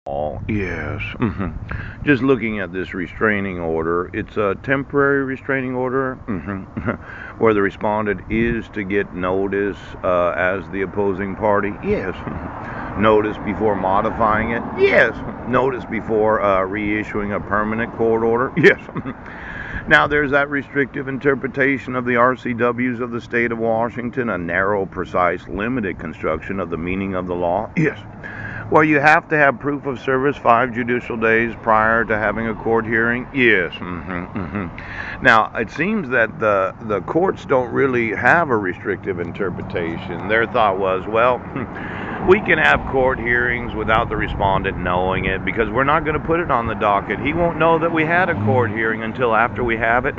Oh, yes. Just looking at this restraining order, it's a temporary restraining order where the respondent is to get notice as the opposing party. Yes. Notice before modifying it. Yes. Notice before reissuing a permanent court order. Yes. Now, there's that restrictive interpretation of the RCWs of the state of Washington, a narrow, precise, limited construction of the meaning of the law. Yes. Well, you have to have proof of service 5 judicial days prior to having a court hearing. Yes. Now, it seems that the courts don't really have a restrictive interpretation. Their thought was, well, we can have court hearings without the respondent knowing it because we're not going to put it on the docket. He won't know that we had a court hearing until after we have it.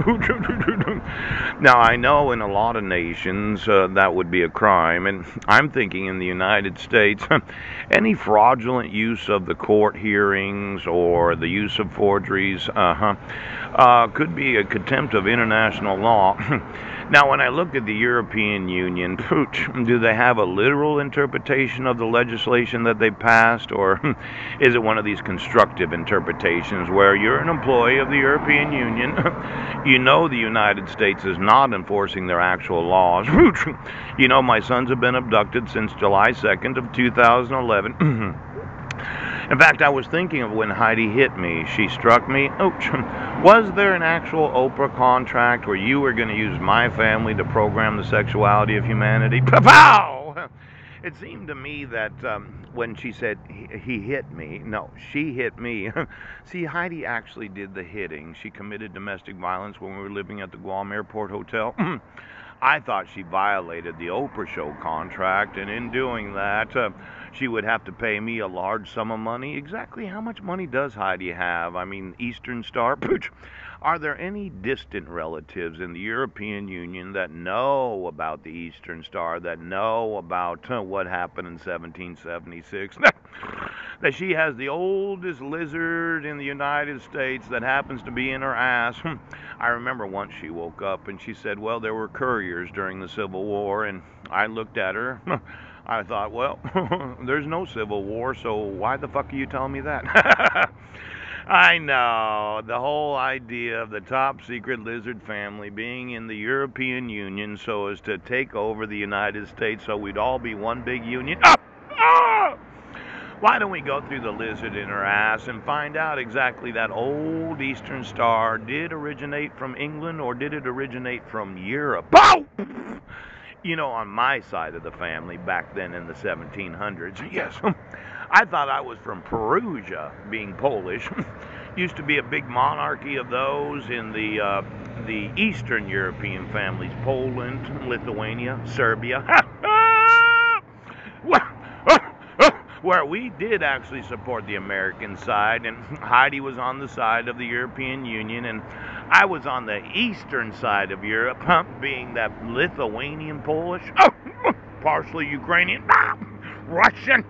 Now, I know in a lot of nations that would be a crime, and I'm thinking in the United States, any fraudulent use of the court hearings or the use of forgeries could be a contempt of international law. Now, when I look at the European Union, do they have a literal interpretation of the legislation that they passed, or is it one of these constructive interpretations where you're an employee of the European Union, you know the United States is not enforcing their actual laws. You know, my sons have been abducted since July 2nd of 2011. In fact, I was thinking of when Heidi hit me. She struck me. Ouch. Was there an actual Oprah contract where you were going to use my family to program the sexuality of humanity? Pow! It seemed to me that when she said he hit me, no, she hit me. See, Heidi actually did the hitting. She committed domestic violence when we were living at the Guam Airport Hotel. I thought she violated the Oprah Show contract, and in doing that, she would have to pay me a large sum of money. Exactly how much money does Heidi have? I mean, Eastern Star? Pooch. Are there any distant relatives in the European Union that know about the Eastern Star, that know about what happened in 1776? That she has the oldest lizard in the United States that happens to be in her ass. I remember once she woke up and she said, well, there were couriers during the Civil War, and I looked at her. I thought, well, there's no Civil War, so why the fuck are you telling me that? I know, the whole idea of the top secret lizard family being in the European Union so as to take over the United States so we'd all be one big union. Why don't we go through the lizard in her ass and find out exactly that old Eastern Star did originate from England or did it originate from Europe? Pow! You know, on my side of the family, back then in the 1700s, yes, I thought I was from Perugia, being Polish. Used to be a big monarchy of those in the Eastern European families, Poland, Lithuania, Serbia. Where we did actually support the American side, and Heidi was on the side of the European Union, and I was on the eastern side of Europe, being that Lithuanian Polish, partially Ukrainian, Russian.